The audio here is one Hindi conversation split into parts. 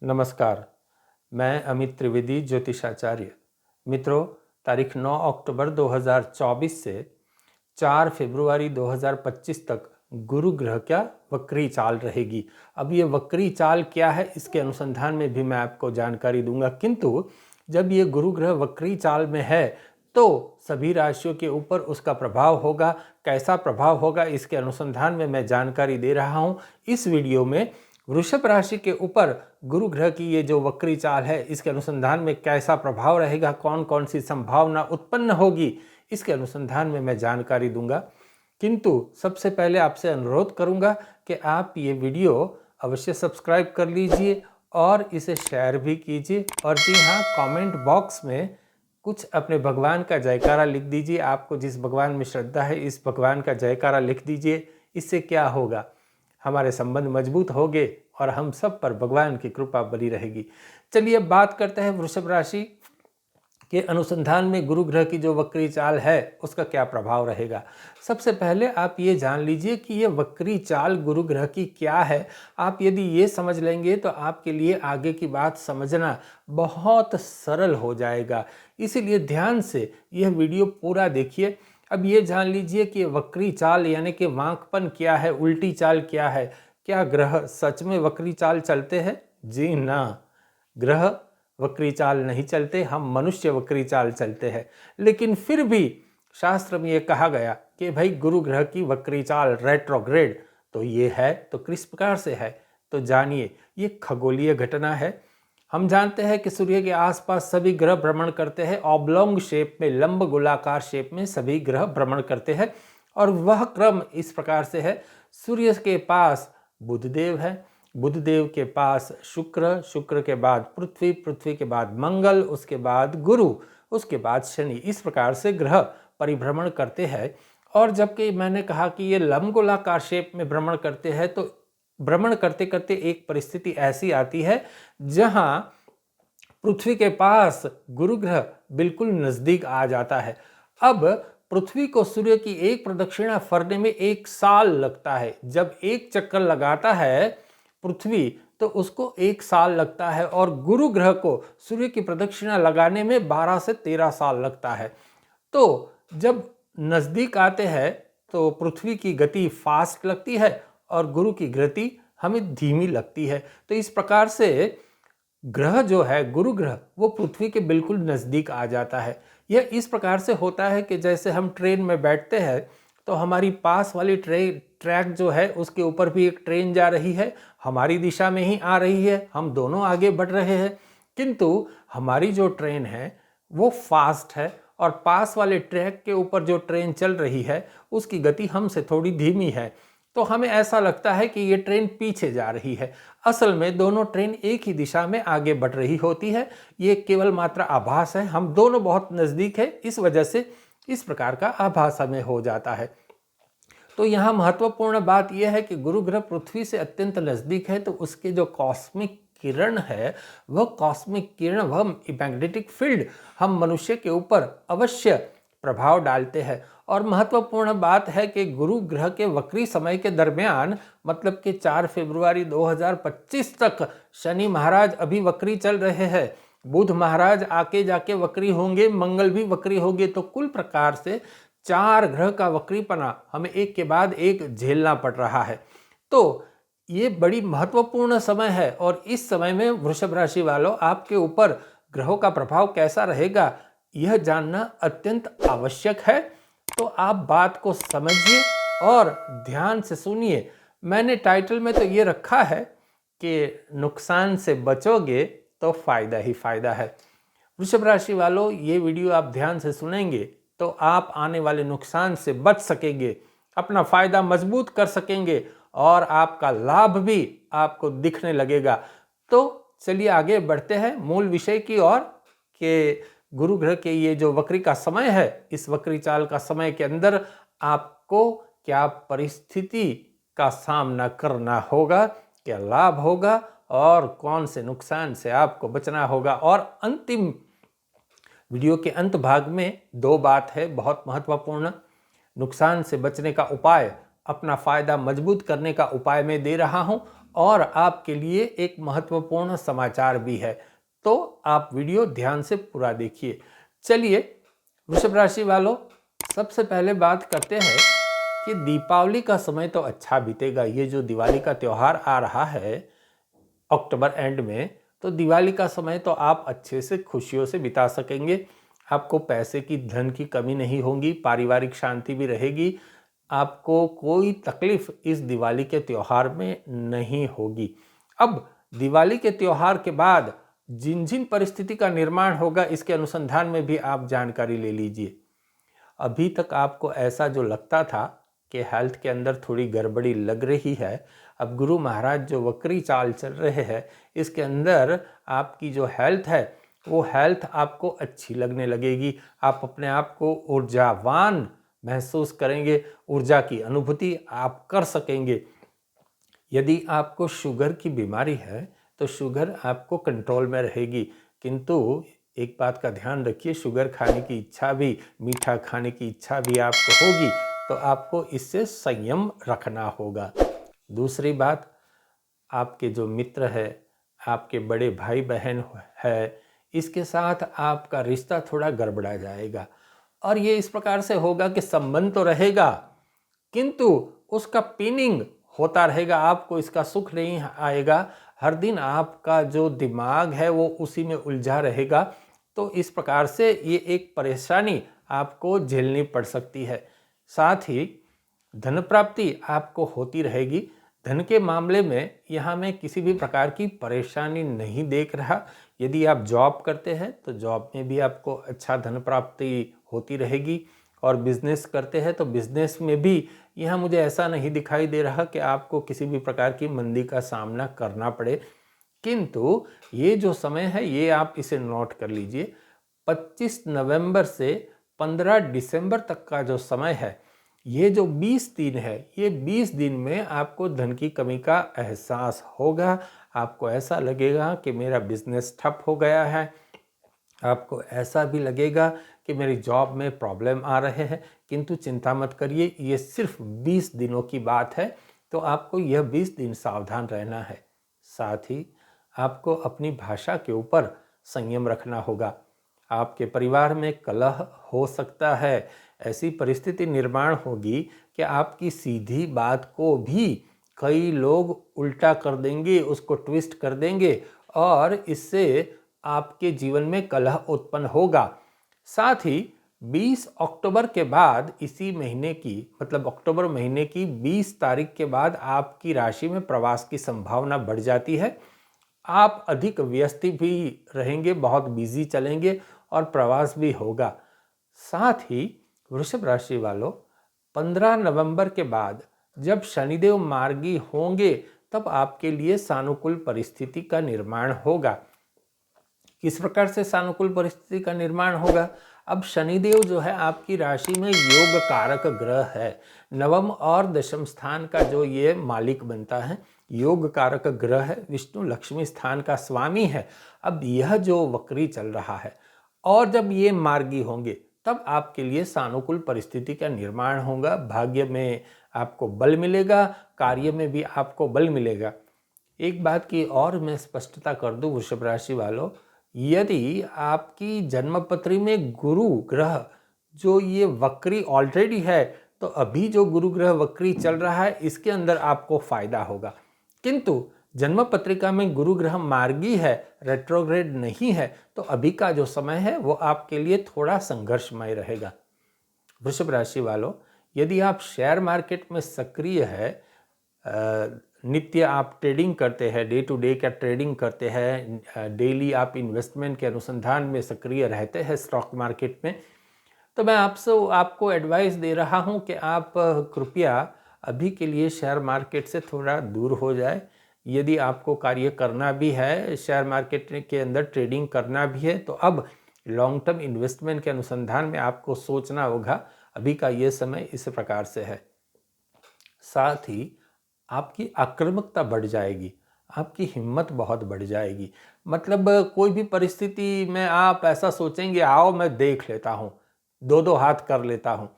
नमस्कार, मैं अमित त्रिवेदी ज्योतिषाचार्य। मित्रों, तारीख 9 अक्टूबर 2024 से 4 फरवरी 2025 तक गुरु ग्रह क्या वक्री चाल रहेगी। अब ये वक्री चाल क्या है, इसके अनुसंधान में भी मैं आपको जानकारी दूंगा। किंतु जब ये गुरु ग्रह वक्री चाल में है तो सभी राशियों के ऊपर उसका प्रभाव होगा। कैसा प्रभाव होगा, इसके अनुसंधान में मैं जानकारी दे रहा हूँ। इस वीडियो में वृषभ राशि के ऊपर गुरु ग्रह की ये जो वक्री चाल है, इसके अनुसंधान में कैसा प्रभाव रहेगा, कौन कौन सी संभावना उत्पन्न होगी, इसके अनुसंधान में मैं जानकारी दूंगा। किंतु सबसे पहले आपसे अनुरोध करूंगा कि आप ये वीडियो अवश्य सब्सक्राइब कर लीजिए और इसे शेयर भी कीजिए। और जी हाँ, कमेंट बॉक्स में कुछ अपने भगवान का जयकारा लिख दीजिए। आपको जिस भगवान में श्रद्धा है, इस भगवान का जयकारा लिख दीजिए। इससे क्या होगा, हमारे संबंध मजबूत होंगे और हम सब पर भगवान की कृपा बनी रहेगी। चलिए अब बात करते हैं वृषभ राशि के अनुसंधान में गुरु ग्रह की जो वक्री चाल है उसका क्या प्रभाव रहेगा। सबसे पहले आप ये जान लीजिए कि ये वक्री चाल गुरु ग्रह की क्या है। आप यदि ये समझ लेंगे तो आपके लिए आगे की बात समझना बहुत सरल हो जाएगा। इसीलिए ध्यान से यह वीडियो पूरा देखिए। अब ये जान लीजिए कि वक्री चाल यानी कि वांकपन क्या है, उल्टी चाल क्या है। क्या ग्रह सच में वक्री चाल चलते हैं? जी ना, ग्रह वक्री चाल नहीं चलते, हम मनुष्य वक्री चाल चलते हैं। लेकिन फिर भी शास्त्र में ये कहा गया कि भाई गुरु ग्रह की वक्री चाल रेट्रोग्रेड तो ये है, तो किस प्रकार से है तो जानिए। ये खगोलीय घटना है। हम जानते हैं कि सूर्य के आसपास सभी ग्रह भ्रमण करते हैं, ऑब्लोंग शेप में, लंब गोलाकार शेप में सभी ग्रह भ्रमण करते हैं। और वह क्रम इस प्रकार से है, सूर्य के पास बुधदेव है, बुधदेव के पास शुक्र, शुक्र के बाद पृथ्वी, पृथ्वी के बाद मंगल, उसके बाद गुरु, उसके बाद शनि। इस प्रकार से ग्रह परिभ्रमण करते हैं। और जबकि मैंने कहा कि ये लंबगोलाकार शेप में भ्रमण करते हैं, तो भ्रमण करते करते एक परिस्थिति ऐसी आती है जहां पृथ्वी के पास गुरु ग्रह बिल्कुल नजदीक आ जाता है। अब पृथ्वी को सूर्य की एक प्रदक्षिणा फरने में 1 साल लगता है। जब एक चक्कर लगाता है पृथ्वी तो उसको 1 साल लगता है, और गुरु ग्रह को सूर्य की प्रदक्षिणा लगाने में 12 से 13 साल लगता है। तो जब नजदीक आते हैं तो पृथ्वी की गति फास्ट लगती है और गुरु की गति हमें धीमी लगती है। तो इस प्रकार से ग्रह जो है, गुरु ग्रह, वो पृथ्वी के बिल्कुल नज़दीक आ जाता है। यह इस प्रकार से होता है कि जैसे हम ट्रेन में बैठते हैं तो हमारी पास वाली ट्रैक जो है उसके ऊपर भी एक ट्रेन जा रही है, हमारी दिशा में ही आ रही है, हम दोनों आगे बढ़ रहे हैं। किंतु हमारी जो ट्रेन है वो फास्ट है और पास वाले ट्रैक के ऊपर जो ट्रेन चल रही है उसकी गति हमसे थोड़ी धीमी है। तो हमें ऐसा लगता है कि ये ट्रेन पीछे जा रही है। असल में दोनों ट्रेन एक ही दिशा में आगे बढ़ रही होती है। ये केवल मात्र आभास है, हम दोनों बहुत नज़दीक है, इस वजह से इस प्रकार का आभास हमें हो जाता है। तो यहाँ महत्वपूर्ण बात यह है कि गुरु ग्रह पृथ्वी से अत्यंत नज़दीक है, तो उसके जो कॉस्मिक किरण है, वह कॉस्मिक किरण, वह मैग्नेटिक फील्ड हम मनुष्य के ऊपर अवश्य प्रभाव डालते हैं। और महत्वपूर्ण बात है कि गुरु ग्रह के वक्री समय के दरमियान, मतलब कि 4 फरवरी 2025 तक शनि महाराज अभी वक्री चल रहे हैं, बुध महाराज आके जाके वक्री होंगे, मंगल भी वक्री होंगे। तो कुल प्रकार से 4 ग्रह का वक्रीपना हमें एक के बाद एक झेलना पड़ रहा है। तो ये बड़ी महत्वपूर्ण समय है और इस समय में वृषभ राशि वालों, आपके ऊपर ग्रहों का प्रभाव कैसा रहेगा यह जानना अत्यंत आवश्यक है। तो आप बात को समझिए और ध्यान से सुनिए। मैंने टाइटल में तो ये रखा है कि नुकसान से बचोगे तो फायदा ही फायदा है। वृषभ राशि वालों, ये वीडियो आप ध्यान से सुनेंगे तो आप आने वाले नुकसान से बच सकेंगे, अपना फायदा मजबूत कर सकेंगे और आपका लाभ भी आपको दिखने लगेगा। तो चलिए आगे बढ़ते हैं मूल विषय की ओर कि गुरु ग्रह के ये जो वक्री का समय है, इस वक्री चाल का समय के अंदर आपको क्या परिस्थिति का सामना करना होगा, क्या लाभ होगा और कौन से नुकसान से आपको बचना होगा। और अंतिम वीडियो के अंत भाग में 2 बात है बहुत महत्वपूर्ण। नुकसान से बचने का उपाय, अपना फायदा मजबूत करने का उपाय मैं दे रहा हूं, और आपके लिए एक महत्वपूर्ण समाचार भी है, तो आप वीडियो ध्यान से पूरा देखिए। चलिए वृषभ राशि वालों, सबसे पहले बात करते हैं कि दीपावली का समय तो अच्छा बीतेगा। ये जो दिवाली का त्यौहार आ रहा है अक्टूबर एंड में, तो दिवाली का समय तो आप अच्छे से खुशियों से बिता सकेंगे। आपको पैसे की, धन की कमी नहीं होगी, पारिवारिक शांति भी रहेगी। आपको कोई तकलीफ इस दिवाली के त्यौहार में नहीं होगी। अब दिवाली के त्यौहार के बाद जिन जिन परिस्थिति का निर्माण होगा, इसके अनुसंधान में भी आप जानकारी ले लीजिए। अभी तक आपको ऐसा जो लगता था कि हेल्थ के अंदर थोड़ी गड़बड़ी लग रही है, अब गुरु महाराज जो वक्री चाल चल रहे हैं, इसके अंदर आपकी जो हेल्थ है वो हेल्थ आपको अच्छी लगने लगेगी। आप अपने आप को ऊर्जावान महसूस करेंगे, ऊर्जा की अनुभूति आप कर सकेंगे। यदि आपको शुगर की बीमारी है तो शुगर आपको कंट्रोल में रहेगी, किंतु एक बात का ध्यान रखिए, शुगर खाने की इच्छा भी, मीठा खाने की इच्छा भी आपको होगी, तो आपको इससे संयम रखना होगा। दूसरी बात, आपके जो मित्र है, आपके बड़े भाई बहन है, इसके साथ आपका रिश्ता थोड़ा गड़बड़ा जाएगा। और ये इस प्रकार से होगा कि संबंध तो रहेगा, किंतु उसका पिनिंग होता रहेगा, आपको इसका सुख नहीं आएगा। हर दिन आपका जो दिमाग है वो उसी में उलझा रहेगा। तो इस प्रकार से ये एक परेशानी आपको झेलनी पड़ सकती है। साथ ही धन प्राप्ति आपको होती रहेगी। धन के मामले में यहाँ मैं किसी भी प्रकार की परेशानी नहीं देख रहा। यदि आप जॉब करते हैं तो जॉब में भी आपको अच्छा धन प्राप्ति होती रहेगी, और बिजनेस करते हैं तो बिजनेस में भी यहाँ मुझे ऐसा नहीं दिखाई दे रहा कि आपको किसी भी प्रकार की मंदी का सामना करना पड़े। किंतु ये जो समय है ये आप इसे नोट कर लीजिए, 25 नवंबर से 15 दिसंबर तक का जो समय है, ये जो 20 दिन है, ये 20 दिन में आपको धन की कमी का एहसास होगा। आपको ऐसा लगेगा कि मेरा बिजनेस ठप हो गया है। आपको ऐसा भी लगेगा कि मेरी जॉब में प्रॉब्लम आ रहे हैं, किंतु चिंता मत करिए, ये सिर्फ 20 दिनों की बात है, तो आपको यह 20 दिन सावधान रहना है। साथ ही आपको अपनी भाषा के ऊपर संयम रखना होगा। आपके परिवार में कलह हो सकता है, ऐसी परिस्थिति निर्माण होगी कि आपकी सीधी बात को भी कई लोग उल्टा कर देंगे, उसको ट्विस्ट कर देंगे, और इससे आपके जीवन में कलह उत्पन्न होगा। साथ ही 20 अक्टूबर के बाद, इसी महीने की मतलब अक्टूबर महीने की 20 तारीख के बाद आपकी राशि में प्रवास की संभावना बढ़ जाती है। आप अधिक व्यस्त भी रहेंगे, बहुत बिजी चलेंगे, और प्रवास भी होगा। साथ ही वृषभ राशि वालों, 15 नवंबर के बाद जब शनिदेव मार्गी होंगे, तब आपके लिए सानुकूल परिस्थिति का निर्माण होगा। किस प्रकार से सानुकूल परिस्थिति का निर्माण होगा? अब शनिदेव जो है आपकी राशि में योग कारक ग्रह है, नवम और दशम स्थान का जो ये मालिक बनता है, योग कारक ग्रह है, विष्णु लक्ष्मी स्थान का स्वामी है। अब यह जो वक्री चल रहा है, और जब ये मार्गी होंगे तब आपके लिए सानुकूल परिस्थिति का निर्माण होगा। भाग्य में आपको बल मिलेगा, कार्य में भी आपको बल मिलेगा। एक बात की और मैं स्पष्टता कर दूं वृषभ राशि वालों, यदि आपकी जन्मपत्री में गुरु ग्रह जो ये वक्री ऑलरेडी है, तो अभी जो गुरु ग्रह वक्री चल रहा है इसके अंदर आपको फायदा होगा। किंतु जन्म पत्रिका में गुरु ग्रह मार्गी है, रेट्रोग्रेड नहीं है, तो अभी का जो समय है वो आपके लिए थोड़ा संघर्षमय रहेगा। वृषभ राशि वालों, यदि आप शेयर मार्केट में सक्रिय है, नित्य आप ट्रेडिंग करते हैं, डे टू डे का ट्रेडिंग करते हैं, डेली आप इन्वेस्टमेंट के अनुसंधान में सक्रिय रहते हैं स्टॉक मार्केट में, तो मैं आपको एडवाइस दे रहा हूं कि आप कृपया अभी के लिए शेयर मार्केट से थोड़ा दूर हो जाए। यदि आपको कार्य करना भी है, शेयर मार्केट के अंदर ट्रेडिंग करना भी है, तो अब लॉन्ग टर्म इन्वेस्टमेंट के अनुसंधान में आपको सोचना होगा। अभी का ये समय इस प्रकार से है। साथ ही आपकी आक्रामकता बढ़ जाएगी, आपकी हिम्मत बहुत बढ़ जाएगी। मतलब कोई भी परिस्थिति में आप ऐसा सोचेंगे, आओ मैं देख लेता हूँ, दो हाथ कर लेता हूँ।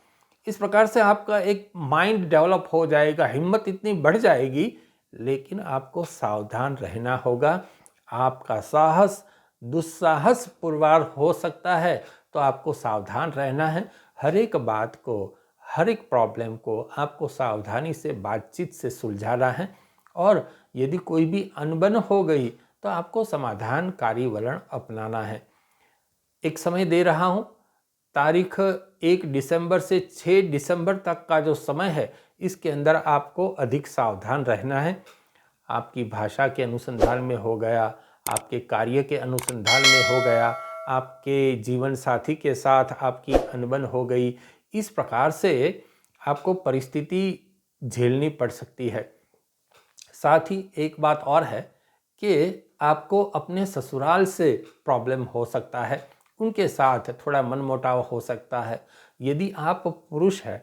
इस प्रकार से आपका एक माइंड डेवलप हो जाएगा, हिम्मत इतनी बढ़ जाएगी। लेकिन आपको सावधान रहना होगा। आपका साहस दुस्साहस पुरवार हो सकता है, तो आपको सावधान रहना है। हर एक बात को, हर एक प्रॉब्लम को आपको सावधानी से बातचीत से सुलझाना है, और यदि कोई भी अनबन हो गई तो आपको समाधानकारी वलण अपनाना है। एक समय दे रहा हूँ, तारीख 1 दिसंबर से 6 दिसंबर तक का जो समय है, इसके अंदर आपको अधिक सावधान रहना है। आपकी भाषा के अनुसंधान में हो गया, आपके कार्य के अनुसंधान में हो गया, आपके जीवन साथी के साथ आपकी अनबन हो गई, इस प्रकार से आपको परिस्थिति झेलनी पड़ सकती है। साथ ही एक बात और है कि आपको अपने ससुराल से प्रॉब्लम हो सकता है, उनके साथ थोड़ा मनमुटाव हो सकता है। यदि आप पुरुष हैं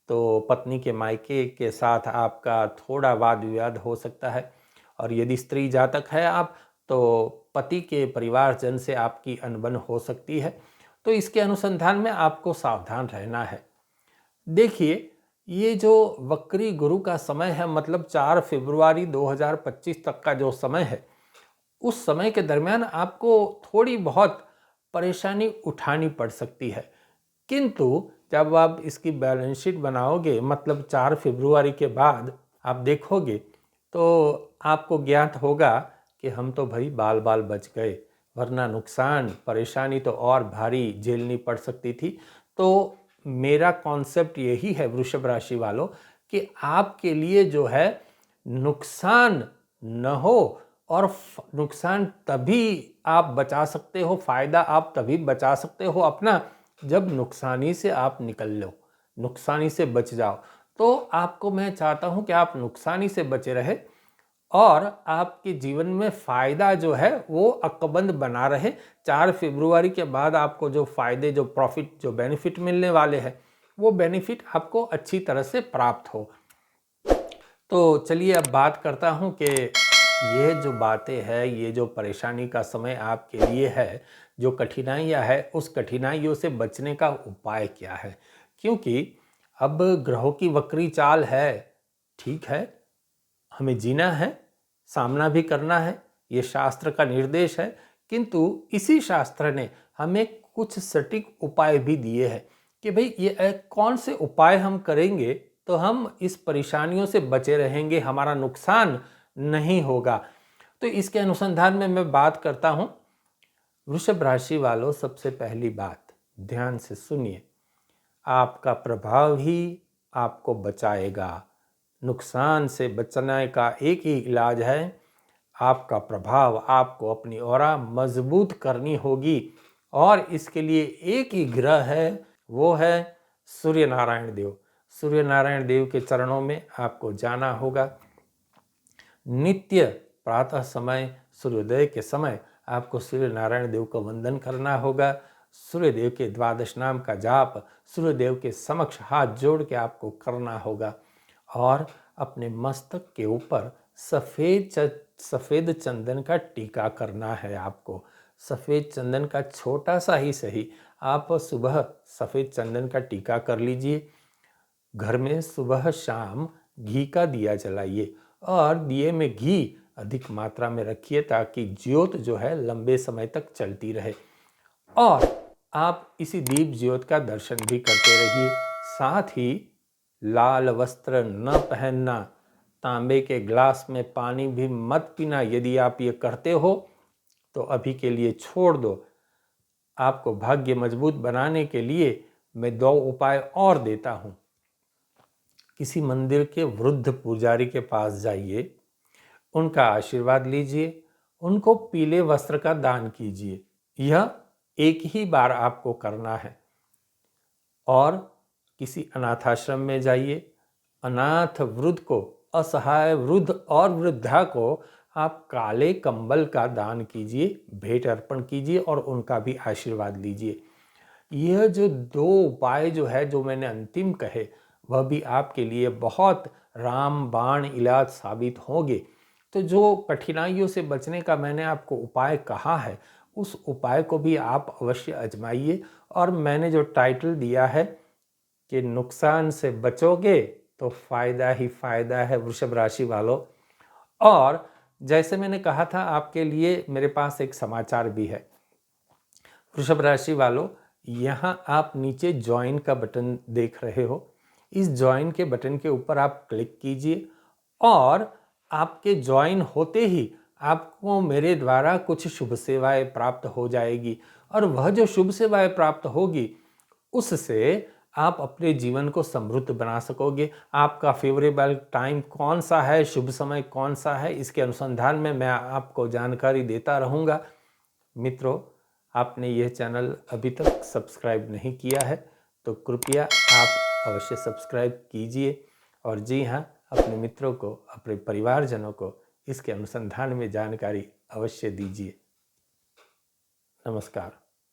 तो पत्नी के मायके के साथ आपका थोड़ा वाद विवाद हो सकता है, और यदि स्त्री जातक है आप तो पति के परिवारजन से आपकी अनबन हो सकती है। तो इसके अनुसंधान में आपको सावधान रहना है। देखिए, ये जो वक्री गुरु का समय है, मतलब 4 फरवरी 2025 तक का जो समय है, उस समय के दरमियान आपको थोड़ी बहुत परेशानी उठानी पड़ सकती है। किंतु जब आप इसकी बैलेंस शीट बनाओगे, मतलब 4 फरवरी के बाद आप देखोगे, तो आपको ज्ञात होगा कि हम तो भाई बाल बाल बच गए, वरना नुकसान परेशानी तो और भारी झेलनी पड़ सकती थी। तो मेरा कॉन्सेप्ट यही है वृषभ राशि वालों, कि आपके लिए जो है नुकसान न हो, और नुकसान तभी आप बचा सकते हो, फायदा आप तभी बचा सकते हो अपना, जब नुकसानी से आप निकल लो, नुकसानी से बच जाओ। तो आपको मैं चाहता हूं कि आप नुकसानी से बचे रहे, और आपके जीवन में फायदा जो है वो अकबंद बना रहे। 4 फरवरी के बाद आपको जो फायदे, जो प्रॉफिट, जो बेनिफिट मिलने वाले हैं, वो बेनिफिट आपको अच्छी तरह से प्राप्त हो। तो चलिए अब बात करता हूँ कि ये जो बातें हैं, ये जो परेशानी का समय आपके लिए है, जो कठिनाइयाँ हैं, उस कठिनाइयों से बचने का उपाय क्या है। क्योंकि अब ग्रहों की वक्री चाल है, ठीक है, हमें जीना है, सामना भी करना है, ये शास्त्र का निर्देश है। किंतु इसी शास्त्र ने हमें कुछ सटीक उपाय भी दिए हैं कि भाई ये कौन से उपाय हम करेंगे तो हम इस परेशानियों से बचे रहेंगे, हमारा नुकसान नहीं होगा। तो इसके अनुसंधान में मैं बात करता हूं। वृषभ राशि वालों, सबसे पहली बात ध्यान से सुनिए, आपका प्रभाव ही आपको बचाएगा। नुकसान से बचने का एक ही इलाज है, आपका प्रभाव। आपको अपनी ऑरा मजबूत करनी होगी, और इसके लिए एक ही ग्रह है, वो है सूर्य नारायण देव। सूर्य नारायण देव के चरणों में आपको जाना होगा। नित्य प्रातः समय, सूर्योदय के समय आपको सूर्य नारायण देव का वंदन करना होगा। सूर्यदेव के द्वादश नाम का जाप सूर्यदेव के समक्ष हाथ जोड़ के आपको करना होगा, और अपने मस्तक के ऊपर सफ़ेद चंदन का टीका करना है आपको। सफ़ेद चंदन का छोटा सा ही सही, आप सुबह सफ़ेद चंदन का टीका कर लीजिए। घर में सुबह शाम घी का दिया जलाइए, और दिए में घी अधिक मात्रा में रखिए, ताकि ज्योत जो है लंबे समय तक चलती रहे। और आप इसी दीप ज्योत का दर्शन भी करते रहिए। साथ ही लाल वस्त्र न पहनना, तांबे के ग्लास में पानी भी मत पीना। यदि आप ये करते हो तो अभी के लिए छोड़ दो। आपको भाग्य मजबूत बनाने के लिए मैं 2 उपाय और देता हूँ। किसी मंदिर के वृद्ध पुजारी के पास जाइए, उनका आशीर्वाद लीजिए, उनको पीले वस्त्र का दान कीजिए। यह एक ही बार आपको करना है। और किसी अनाथाश्रम में जाइए, अनाथ वृद्ध को, असहाय वृद्ध और वृद्धा को आप काले कंबल का दान कीजिए, भेंट अर्पण कीजिए, और उनका भी आशीर्वाद लीजिए। यह जो 2 उपाय जो है, जो मैंने अंतिम कहे, वह भी आपके लिए बहुत रामबाण इलाज साबित होंगे। तो जो कठिनाइयों से बचने का मैंने आपको उपाय कहा है, उस उपाय को भी आप अवश्य आजमाइए। और मैंने जो टाइटल दिया है कि नुकसान से बचोगे तो फायदा ही फायदा है वृषभ राशि वालों, और जैसे मैंने कहा था, आपके लिए मेरे पास एक समाचार भी है। वृषभ राशि वालों, यहाँ आप नीचे ज्वाइन का बटन देख रहे हो। इस ज्वाइन के बटन के ऊपर आप क्लिक कीजिए और आपके ज्वाइन होते ही आपको मेरे द्वारा कुछ शुभ सेवाएं प्राप्त हो जाएगी और वह जो शुभ सेवाएं प्राप्त होगी उससे आप अपने जीवन को समृद्ध बना सकोगे। आपका फेवरेबल टाइम कौन सा है, शुभ समय कौन सा है, इसके अनुसंधान में मैं आपको जानकारी देता रहूँगा। मित्रों, आपने यह चैनल अभी तक सब्सक्राइब नहीं किया है तो कृपया आप अवश्य सब्सक्राइब कीजिए और जी हाँ, अपने मित्रों को, अपने परिवारजनों को इसके अनुसंधान में जानकारी अवश्य दीजिए। नमस्कार।